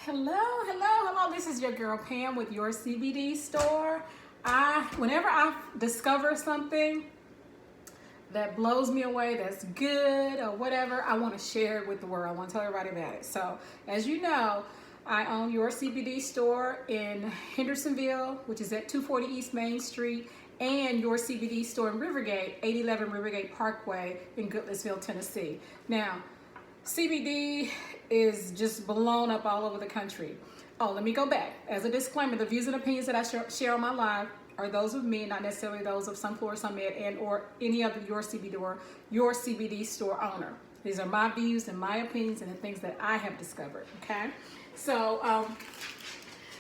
Hello. This is your girl Pam with Your CBD Store. Whenever I discover something that blows me away, that's good or whatever, I want to share it with the world. I want to tell everybody about it. So, as you know, I own Your CBD Store in Hendersonville, which is at 240 East Main Street, and Your CBD Store in Rivergate, 811 Rivergate Parkway in Goodlettsville, Tennessee. Now, CBD is just blown up all over the country. Oh, let me go back. As a disclaimer, the views and opinions that I share on my live are those of me, not necessarily those of Sunflower, SunMed, and or any other Your CBD Store owner. These are my views and my opinions and the things that I have discovered. Okay, so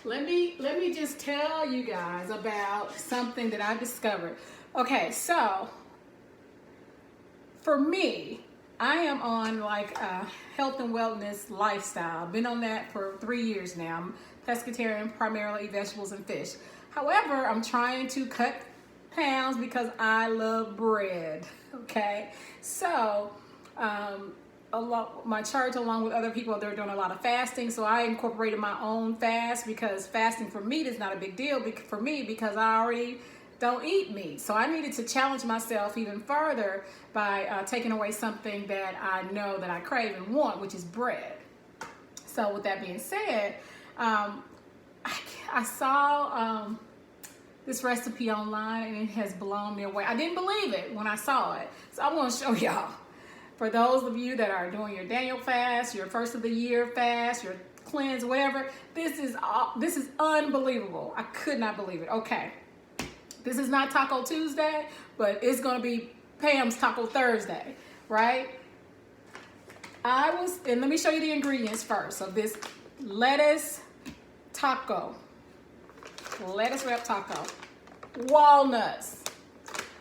let me just tell you guys about something that I discovered. Okay, so for me, I am on like a health and wellness lifestyle. I've been on that for 3 years now. I'm pescatarian, primarily eat vegetables and fish. However, I'm trying to cut pounds because I love bread. Okay, so my church, along with other people, they're doing a lot of fasting. So I incorporated my own fast because fasting for meat is not a big deal for me because I already don't eat meat. So I needed to challenge myself even further by taking away something that I know that I crave and want, which is bread. So with that being said, I saw this recipe online and it has blown me away. I didn't believe it when I saw it. So I want to show y'all. For those of you that are doing your Daniel fast, your first of the year fast, your cleanse, whatever, this is unbelievable. I could not believe it. Okay. This is not Taco Tuesday, but it's going to be Pam's Taco Thursday, right? And let me show you the ingredients first of this lettuce wrap taco, walnuts.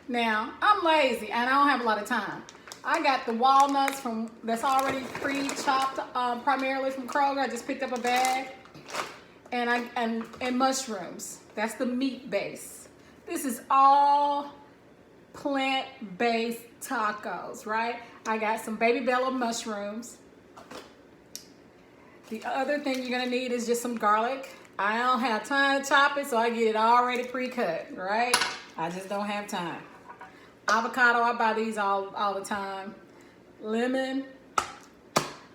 Now, I'm lazy and I don't have a lot of time. I got the walnuts that's already pre-chopped, primarily from Kroger. I just picked up a bag, and mushrooms. That's the meat base. This is all plant-based tacos, right? I got some baby bella mushrooms. The other thing you're gonna need is just some garlic. I don't have time to chop it, so I get it already pre-cut, right? I just don't have time. Avocado, I buy these all the time. Lemon.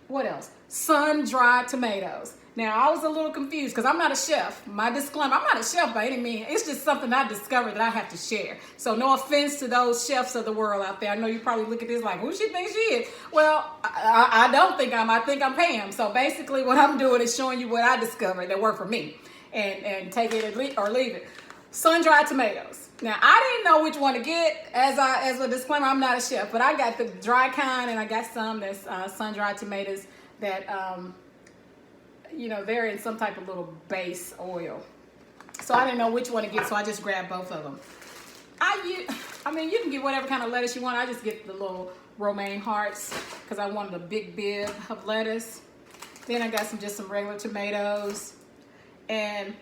What else? Sun-dried tomatoes. Now, I was a little confused because I'm not a chef. My disclaimer, I'm not a chef by any means. It's just something I discovered that I have to share. So no offense to those chefs of the world out there. I know you probably look at this like, who she thinks she is? Well, I don't think I think I'm Pam. So basically what I'm doing is showing you what I discovered that worked for me. And take it or leave it. Sun-dried tomatoes. Now, I didn't know which one to get. As a disclaimer, I'm not a chef. But I got the dry kind and I got some that's sun-dried tomatoes that... they're in some type of little base oil. So I didn't know which one to get, so I just grabbed both of them. You can get whatever kind of lettuce you want. I just get the little romaine hearts because I wanted a big bib of lettuce. Then I got some regular tomatoes and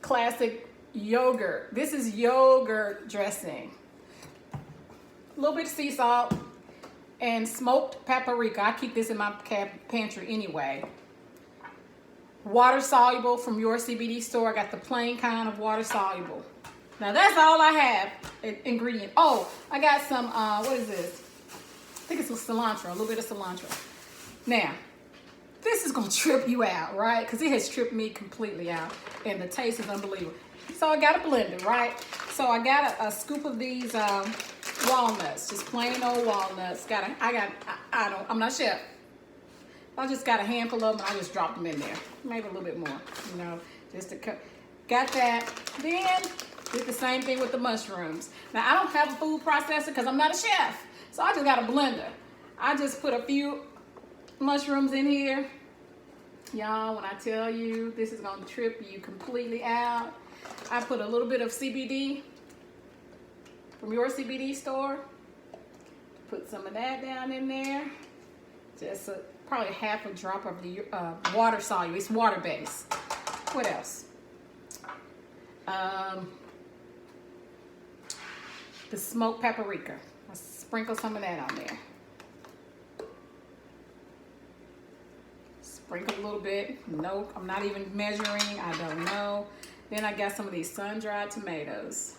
classic yogurt. This is yogurt dressing. A little bit of sea salt and smoked paprika. I keep this in my pantry anyway. Water soluble from Your CBD Store. I got the plain kind of water soluble. Now that's all I have ingredient. Oh, I got some, what is this? I think it's cilantro, a little bit of cilantro. Now, this is gonna trip you out, right? Because it has tripped me completely out and the taste is unbelievable. So I got a blender, right? So I got a scoop of these walnuts, just plain old walnuts. I'm not a chef. I just got a handful of them and I just dropped them in there. Maybe a little bit more, just to cut. Got that. Then did the same thing with the mushrooms. Now I don't have a food processor because I'm not a chef. So I just got a blender. I just put a few mushrooms in here. Y'all, when I tell you this is gonna trip you completely out. I put a little bit of CBD from Your CBD Store. Put some of that down in there. Just probably half a drop of the water soluble. It's water based. What else? The smoked paprika. I sprinkle some of that on there. sprinkle a little bit. Nope, I'm not even measuring. I don't know. Then I got some of these sun-dried tomatoes.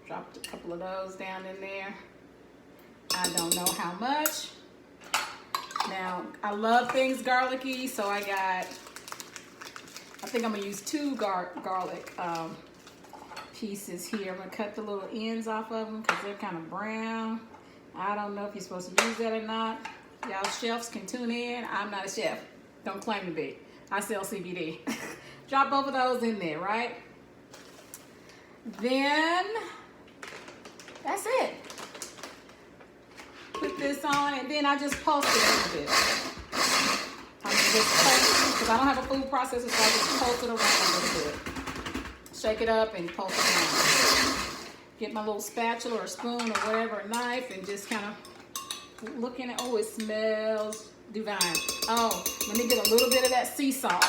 Dropped a couple of those down in there. I don't know how much. Now, I love things garlicky, so I think I'm gonna use 2 garlic pieces here. I'm gonna cut the little ends off of them because they're kind of brown. I don't know if you're supposed to use that or not. Y'all chefs can tune in. I'm not a chef. Don't claim to be. I sell CBD. Drop both of those in there, right? Then, that's it. Put this on, and then I just pulse it a little bit. I'm just pulse because I don't have a food processor, so I just pulse it around a little bit. Shake it up and pulse it around. Get my little spatula or spoon or whatever, a knife, and just kind of looking at, oh, it smells divine. Oh, let me get a little bit of that sea salt.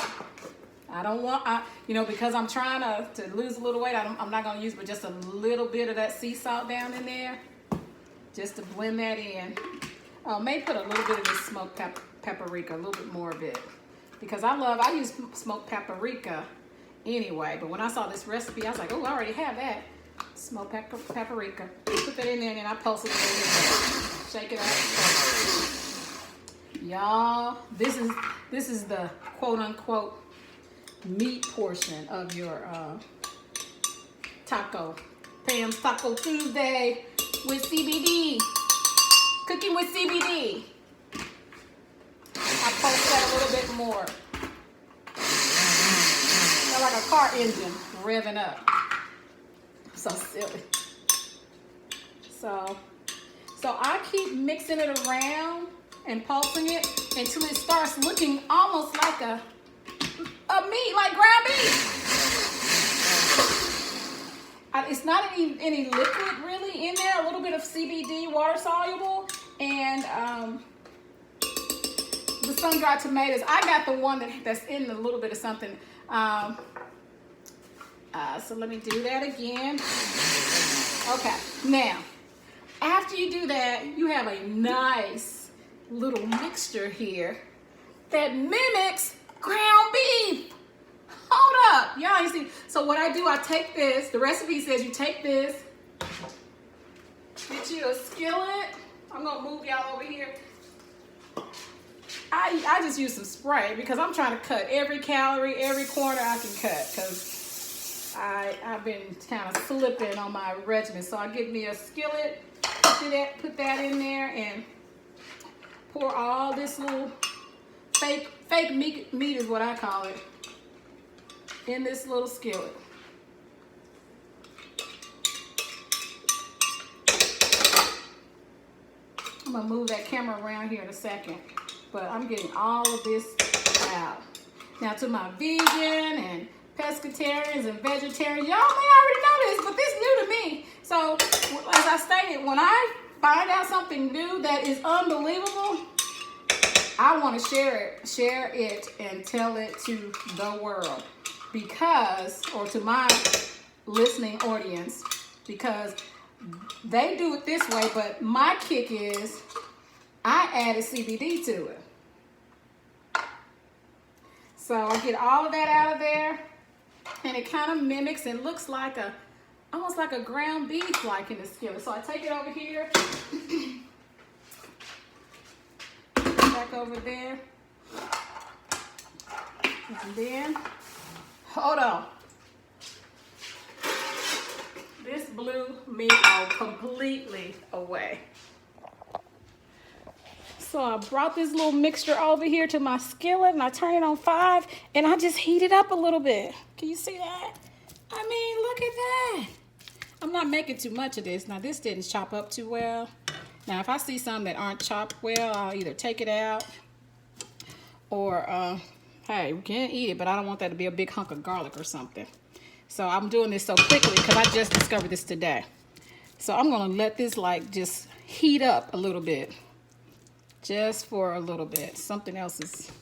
I don't want, because I'm trying to lose a little weight, I'm not going to use but just a little bit of that sea salt down in there. Just to blend that in. Oh, may put a little bit of this smoked paprika, a little bit more of it. Because I use smoked paprika anyway. But when I saw this recipe, I was like, oh, I already have that. Smoked paprika. Put that in there and then I pulse it a little bit. Shake it up. Y'all, this is the quote unquote meat portion of your taco. Pam's Taco Tuesday. With CBD, cooking with CBD. I pulse that a little bit more. Feel like a car engine revving up. So silly. So I keep mixing it around and pulsing it until it starts looking almost like a meat, like ground beef. It's not any liquid really in there. A little bit of CBD, water soluble, and the sun-dried tomatoes. I got the one that's in a little bit of something. So let me do that again. Okay, now after you do that, you have a nice little mixture here that mimics ground beef. Hold up, y'all, you see, so what I do, I take this, the recipe says you take this, get you a skillet. I'm gonna move y'all over here. I just use some spray because I'm trying to cut every calorie, every corner I can cut because I've been kind of slipping on my regimen. So I get me a skillet, put that in there and pour all this little fake meat is what I call it, in this little skillet. I'm gonna move that camera around here in a second, but I'm getting all of this out. Now to my vegan and pescatarians and vegetarians, y'all may already know this, but this is new to me. So as I stated, when I find out something new that is unbelievable, I want to share it and tell it to the world. Because, or to my listening audience, because they do it this way, but my kick is I added CBD to it. So I get all of that out of there, and it kind of mimics and looks like almost like a ground beef like in the skillet. So I take it over here, back over there, and then, hold on. This blew me completely away. So I brought this little mixture over here to my skillet and I turn it on 5 and I just heat it up a little bit. Can you see that? I mean, look at that. I'm not making too much of this. Now this didn't chop up too well. Now if I see some that aren't chopped well, I'll either take it out or, hey, we can eat it, but I don't want that to be a big hunk of garlic or something. So I'm doing this so quickly because I just discovered this today. So I'm gonna let this like just heat up a little bit. Just for a little bit. Something else is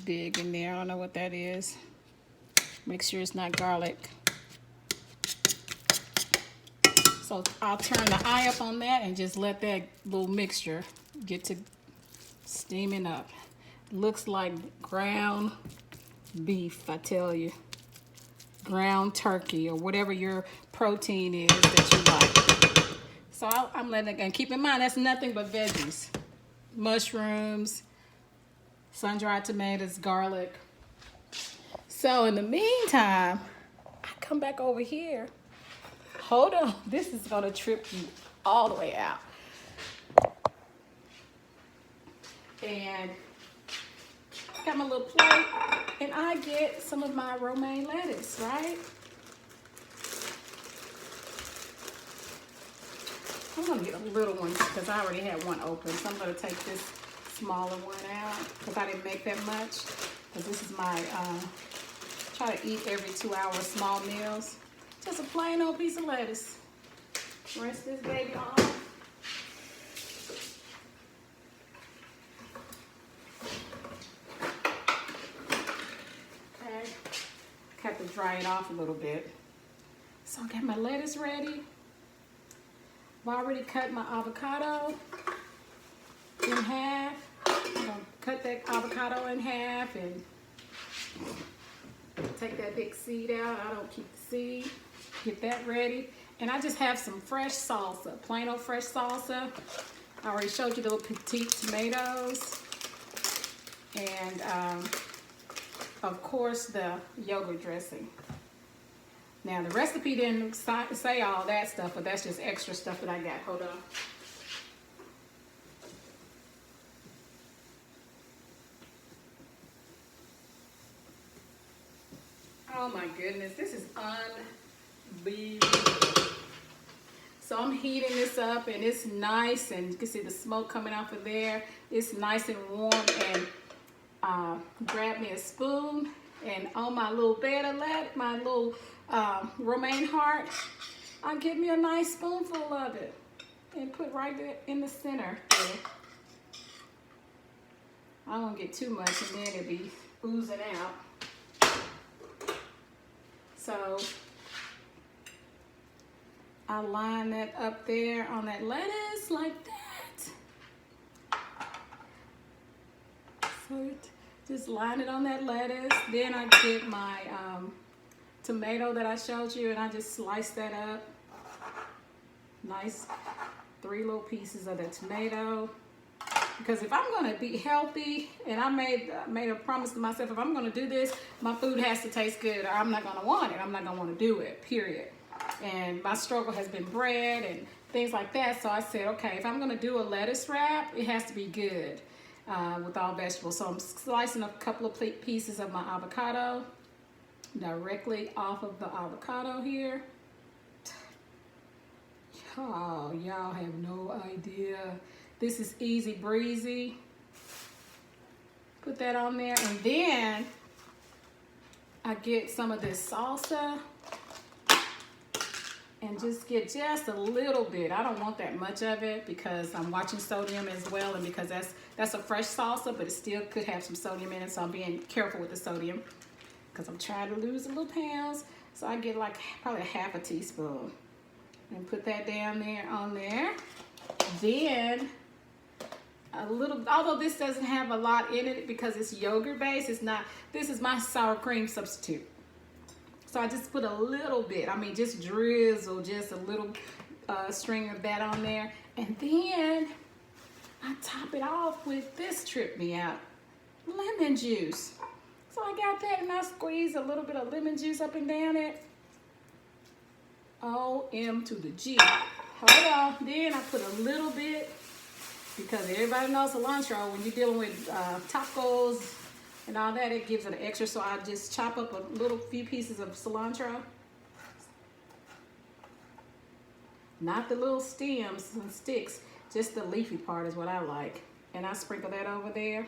big in there. I don't know what that is. Make sure it's not garlic. So I'll turn the eye up on that and just let that little mixture get to steaming up. Looks like ground beef, I tell you. Ground turkey or whatever your protein is that you like. So I'm letting it go. And keep in mind, that's nothing but veggies. Mushrooms, sun-dried tomatoes, garlic. So in the meantime, I come back over here. Hold on, this is gonna trip you all the way out. And got my little plate, and I get some of my romaine lettuce, right? I'm gonna get a little one because I already had one open. So I'm gonna take this smaller one out because I didn't make that much. Because this is my, try to eat every 2 hours small meals. Just a plain old piece of lettuce. Rinse this baby off. Okay, have to dry it off a little bit. So I got my lettuce ready. I've already cut my avocado in half. I'm gonna cut that avocado in half and take that big seed out. I don't keep the seed. Get that ready. And I just have some fresh salsa, plain old fresh salsa. I already showed you the little petite tomatoes. And of course the yogurt dressing. Now the recipe didn't say all that stuff, but that's just extra stuff that I got. Hold on. Oh my goodness, this is unbelievable. So I'm heating this up and it's nice, and you can see the smoke coming off of there. It's nice and warm, and grab me a spoon, and on my little bed of lettuce, my little romaine heart, I'll get me a nice spoonful of it and put right there in the center there. I won't get too much and then it'll be oozing out. So I line that up there on that lettuce like that. So just line it on that lettuce. Then I get my tomato that I showed you, and I just slice that up. Nice 3 little pieces of the tomato. Because if I'm gonna be healthy, and I made a promise to myself, if I'm gonna do this, my food has to taste good, or I'm not gonna want it. I'm not gonna wanna do it, period. And my struggle has been bread and things like that. So I said, okay, if I'm gonna do a lettuce wrap, it has to be good with all vegetables. So I'm slicing a couple of pieces of my avocado directly off of the avocado here. Oh, y'all have no idea. This is easy breezy. Put that on there, and then I get some of this salsa and just get just a little bit. I don't want that much of it because I'm watching sodium as well, and because that's a fresh salsa, but it still could have some sodium in it, so I'm being careful with the sodium because I'm trying to lose a little pounds. So I get like probably a half a teaspoon and put that down there on there. Then a little, although this doesn't have a lot in it because it's yogurt based, it's not, this is my sour cream substitute. So I just put a little bit, I mean just drizzle just a little string of that on there. And then I top it off with this, trip me out, lemon juice. So I got that, and I squeeze a little bit of lemon juice up and down it. O-M to the G. Hold on, then I put a little bit, because everybody knows cilantro, when you're dealing with tacos and all that, it gives it an extra. So I just chop up a little few pieces of cilantro. Not the little stems and sticks, just the leafy part is what I like. And I sprinkle that over there.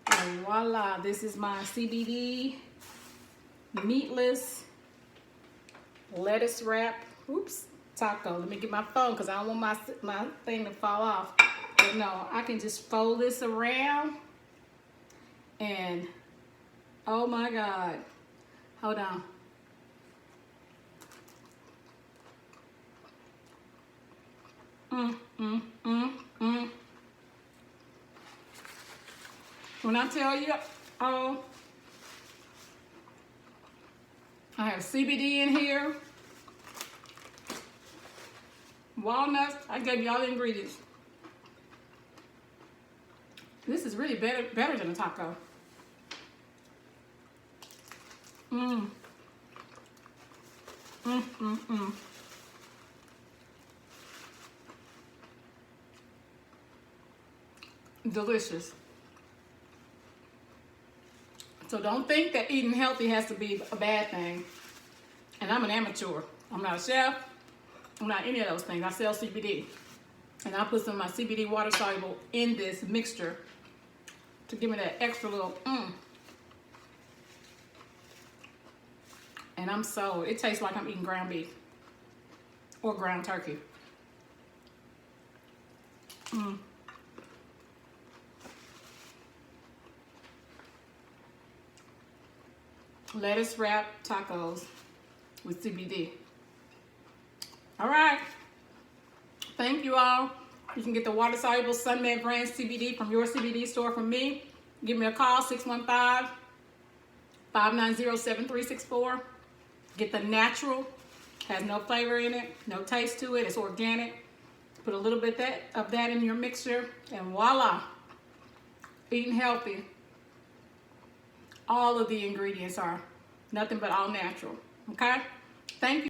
And voila, this is my CBD meatless lettuce wrap. Oops. Taco. Let me get my phone because I don't want my thing to fall off. But no, I can just fold this around, and oh my God, hold on. When I tell you, oh, I have CBD in here, walnuts. I gave you all the ingredients. This is really better than a taco. Mmm. Mmm, mmm, mmm. Delicious. So don't think that eating healthy has to be a bad thing. And I'm an amateur. I'm not a chef. I'm not any of those things. I sell CBD. And I put some of my CBD water soluble in this mixture to give me that extra little And I'm sold. It tastes like I'm eating ground beef or ground turkey. Lettuce wrap tacos with CBD. All right. Thank you all. You can get the water soluble SunMed brand CBD from Your CBD Store from me. Give me a call, 615-590-7364. Get the natural. Has no flavor in it, no taste to it. It's organic. Put a little bit of that in your mixture, and voila. Eating healthy. All of the ingredients are nothing but all natural. Okay? Thank you.